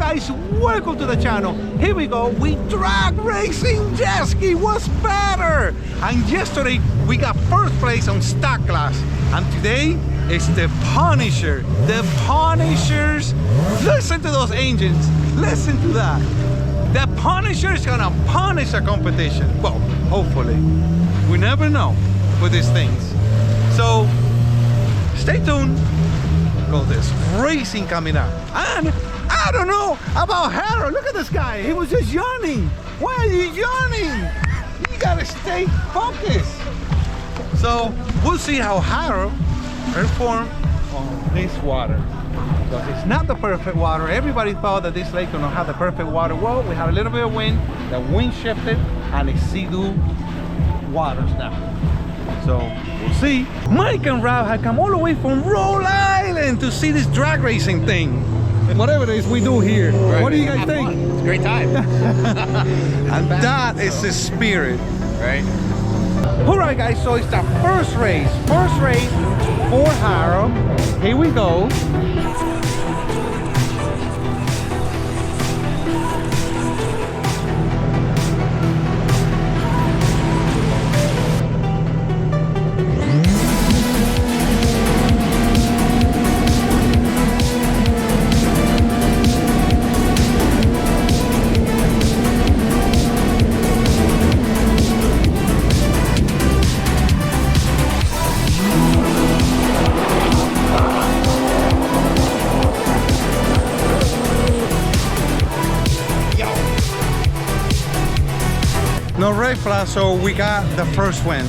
guys, welcome to the channel. Here we go with drag racing Jetski. What's better? And yesterday we got first place on stock class, and today it's the Punisher. The Punishers. Listen to those engines. Listen to that. The Punisher is gonna punish a competition. Well, hopefully. We never know with these things. So stay tuned. Got this racing coming up. And I don't know about Harold. Look at this guy. He was just yawning. Why are you yawning? You gotta stay focused. So we'll see how Harold perform on this water. Because it's not the perfect water. Everybody thought that this lake don't have the perfect water. Well, we have a little bit of wind. The wind shifted and it's SEADOO waters now. So we'll see. Mike and Rob have come all the way from Rhode Island to see this drag racing thing. Whatever it is we do here. Right. What do you guys think? It's a great time. And that is the spirit. Right. Alright guys, so it's the first race. First race for Harold. Here we go. No red flag, so we got the first win.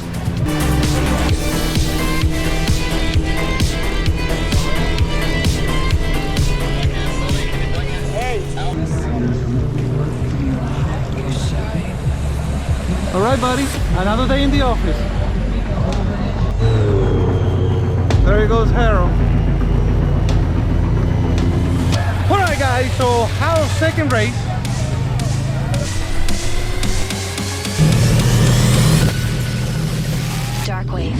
All right, buddy, another day in the office. There goes Harold. All right, guys, so Harold's second race. Dark wave.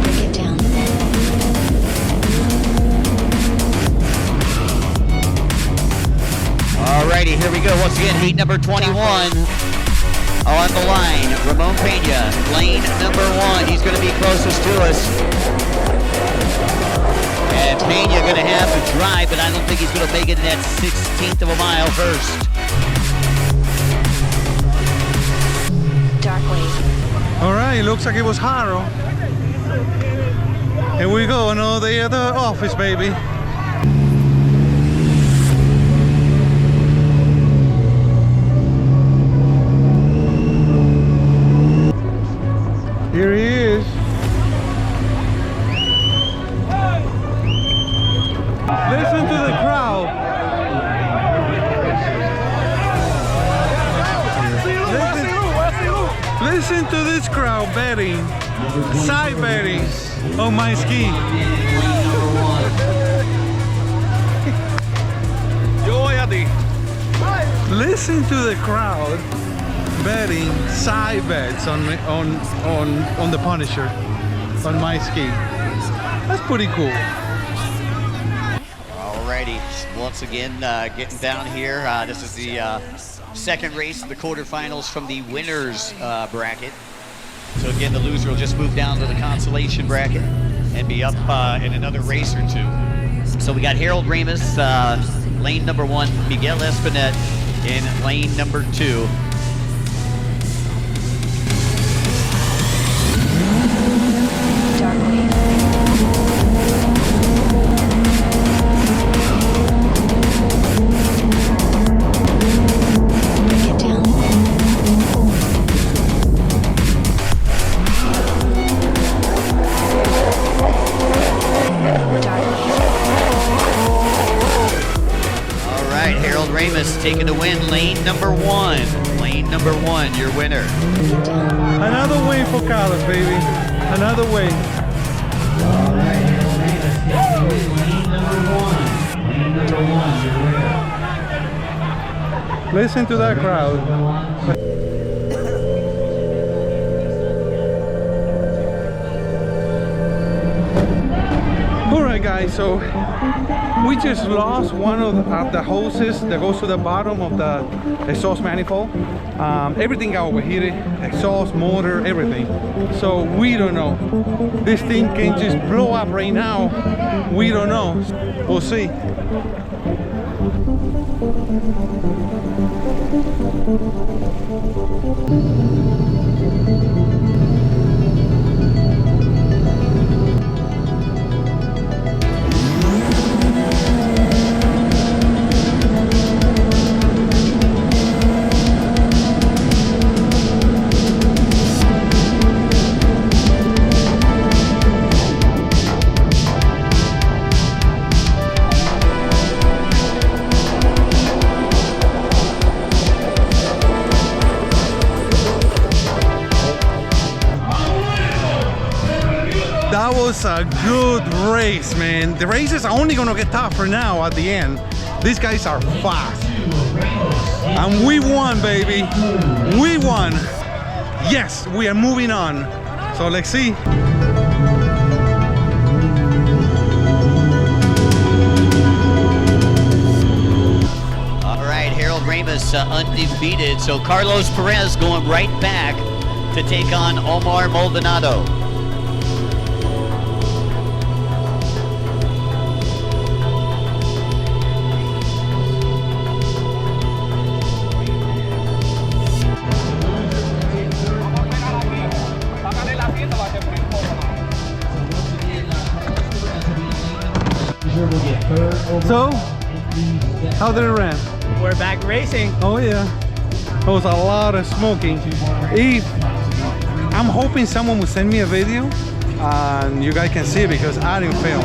Break it down. Alrighty, here we go. Once again, heat number 21 on the line. Ramon Pena, lane number 1. He's going to be closest to us. And Pena going to have the drive, but I don't think he's going to make it in that 16th of a mile first. Dark wave. All right, looks like it was Harold. Here we go, another day at the office, baby. Here he is. Listen to the crowd. Listen to this crowd betting, side betting on my ski. Listen to the crowd betting side bets on the Punisher on my ski. That's pretty cool. Alrighty, once again getting down here. This is the second race of the quarterfinals from the winners bracket. So again, the loser will just move down to the consolation bracket and be up in another race or two. So we got Harold Ramos, lane number 1, Miguel Espinette in lane number 2. Dark wave. Break it down. Harold Ramos taking the win, lane number 1. Lane number 1, your winner. Another win for Calas, baby. Another win. All right, Harold Ramos taking the win, lane number 1. Lane number 1, your winner. Listen to that crowd. guys, so we just lost one of the hoses that goes to the bottom of the exhaust manifold. Everything got overheated, exhaust, motor, everything. So we don't know. This thing can just blow up right now. We don't know. We'll see. That was a good race, man. The races are only gonna get tougher now at the end. These guys are fast. And we won, baby. We won. Yes, we are moving on. So let's see. All right, Harold Ramos undefeated. So Carlos Perez going right back to take on Omar Maldonado. So, how did it run? We're back racing. Oh yeah, there was a lot of smoking. I'm hoping someone will send me a video and you guys can see it because I didn't film.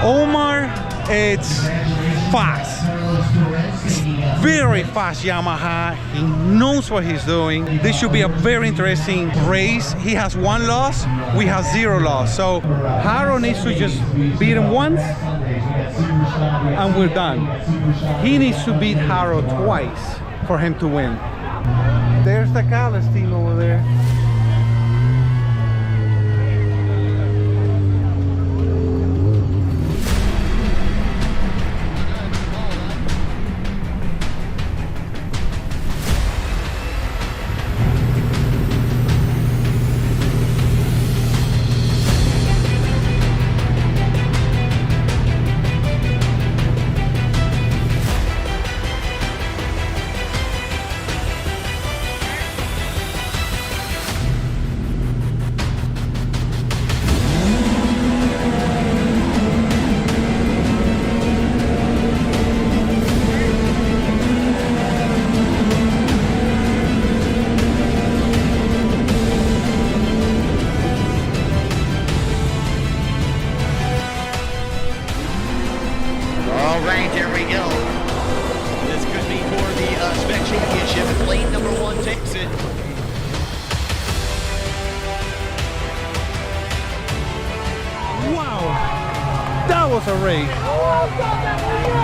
Omar, it's fast. Very fast Yamaha. He knows what he's doing. This should be a very interesting race. He has one loss, we have 0 loss. So Haro needs to just beat him once and we're done. He needs to beat Haro twice for him to win. There's the Calas team over there. That was a race.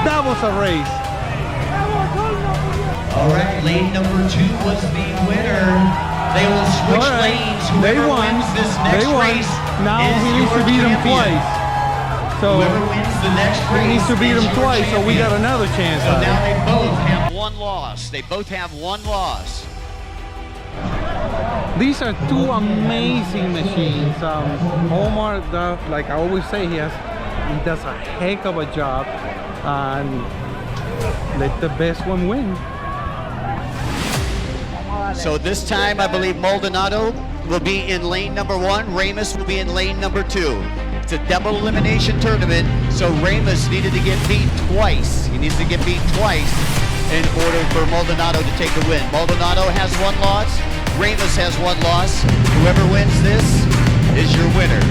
That was a race. All right, lane number 2 was the winner. They will switch lanes. Whoever wins this next race now is he needs to beat him twice. So whoever wins the next race he needs to beat him is twice. your So we got champion. another chance. So now they both have one loss. They both have one loss. These are two amazing machines. Omar, like I always say, he does a heck of a job, and let the best one win. So this time, I believe Maldonado will be in lane number 1. Ramos will be in lane number 2. It's a double elimination tournament, so Ramos needed to get beat twice. He needs to get beat twice in order for Maldonado to take the win. Maldonado has one loss. Ramos has one loss. Whoever wins this is your winner.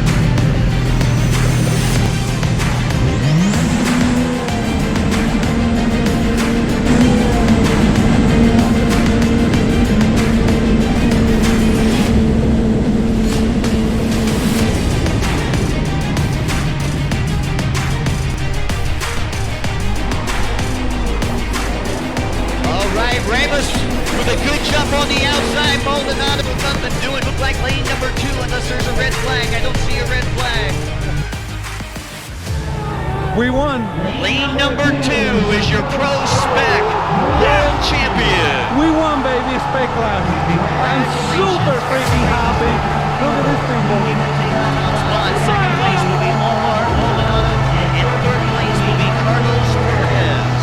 We won. Lane number 2 is your Pro-SPEC World Champion. We won, baby, spec class. I'm super freaking happy. Look at this thing, baby. Second place will be Omar Olana, and third place will be Carlos Perez.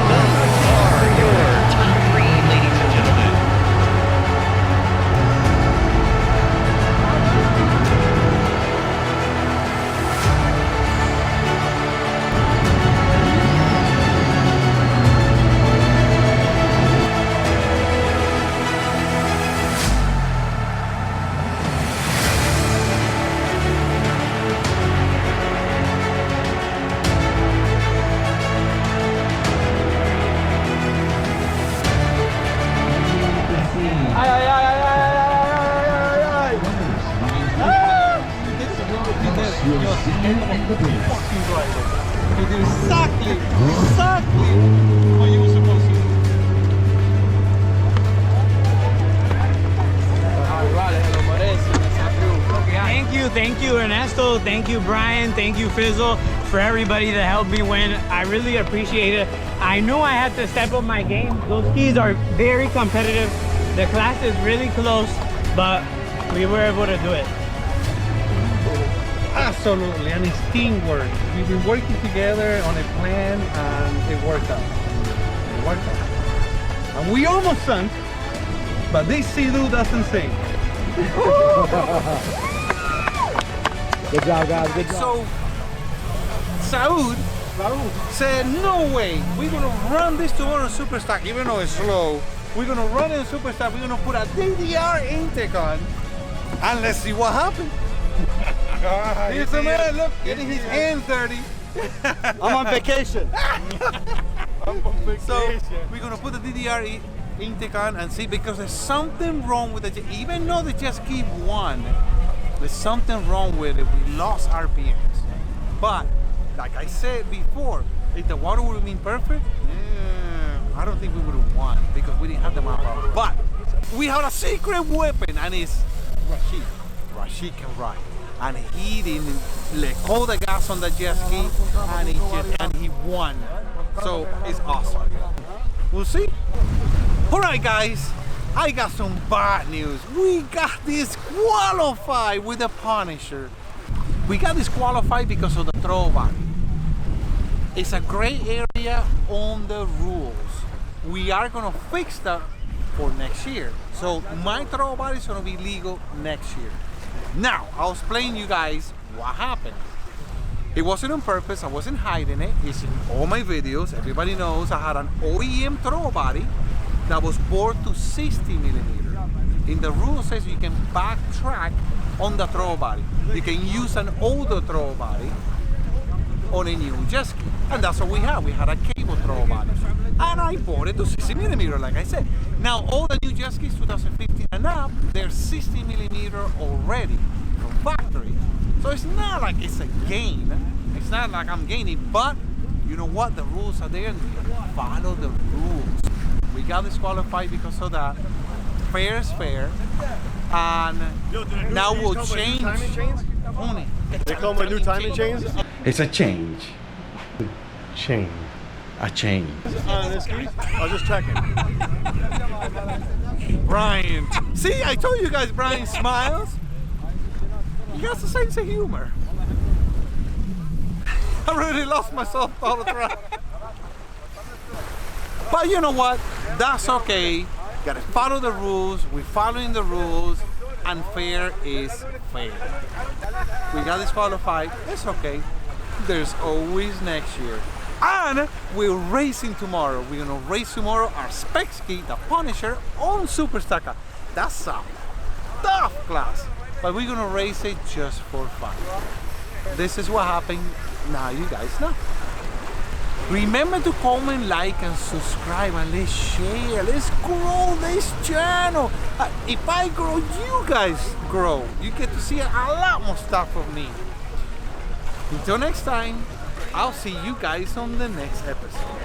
Those are your top 3, ladies and gentlemen. You did exactly what you were supposed to do. Thank you, Ernesto. Thank you, Brian. Thank you, Fizzle, for everybody that helped me win. I really appreciate it. I knew I had to step up my game. Those skis are very competitive. The class is really close, but we were able to do it. Absolutely, and it's teamwork. We've been working together on a plan, and it worked out. It worked out. And we almost sunk, but this SEADOO doesn't sink. Good job, guys. Good job. So, Saud said, no way, we're going to run this tomorrow in Superstock, even though it's slow. We're going to run it in Superstock, we're going to put a DDR intake on, and let's see what happens. Here's the man, look, getting his hands dirty. I'm on vacation. So, we're going to put the DDR intake on and see, because there's something wrong with it. Even though the Jetski won, there's something wrong with it. We lost RPMs. But, like I said before, if the water would have been perfect, I don't think we would have won, because we didn't have the map out. But we have a secret weapon, and it's Rashid. Rashid can ride, and he didn't let go the gas on the jet ski, and he won. So it's awesome. We'll see. All right, guys. I got some bad news. We got disqualified with the Punisher. We got disqualified because of the throw body. It's a gray area on the rules. We are gonna fix that for next year. So my throw body is gonna be legal next year. Now, I'll explain you guys what happened. It wasn't on purpose, I wasn't hiding it. It's in all my videos. Everybody knows I had an OEM throw body that was bored to 60 millimeter. In the rule says you can backtrack on the throw body. You can use an older throw body on a new jet ski. And that's what we had. We had a cable throw body. And I bought it to 60 millimeter, like I said. Now all the new jet skis 2015 and up, they're 60 millimeter already from factory. So it's not like it's a gain. It's not like I'm gaining, but you know what? The rules are there and you follow the rules. We got disqualified because of that. Fair is fair. And now we'll change. They call them new timing chains? It's a change. Change. A change. On this ski? I was just checking. Brian. See, I told you guys Brian smiles. He has a sense of humor. I really lost myself all the time. But you know what? That's okay. Gotta follow the rules. We're following the rules. And fair is fair. We got disqualified. It's okay. There's always next year. And we're racing tomorrow. We're gonna race tomorrow our spec ski, the Punisher, on Superstock. That's a tough class. But we're gonna race it just for fun. This is what happened. Now you guys know. Remember to comment, like, and subscribe, and let's share. Let's grow this channel. If I grow, you guys grow. You get to see a lot more stuff of me. Until next time, I'll see you guys on the next episode.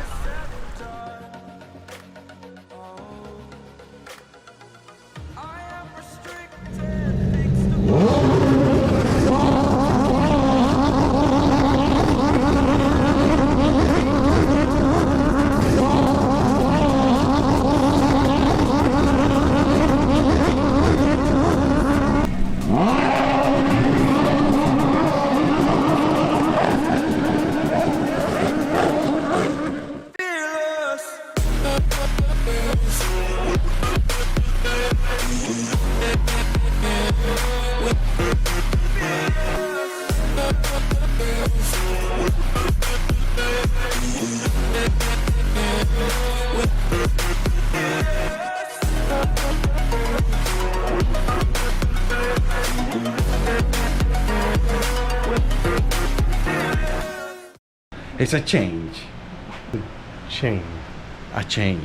It's a change. Change. A change.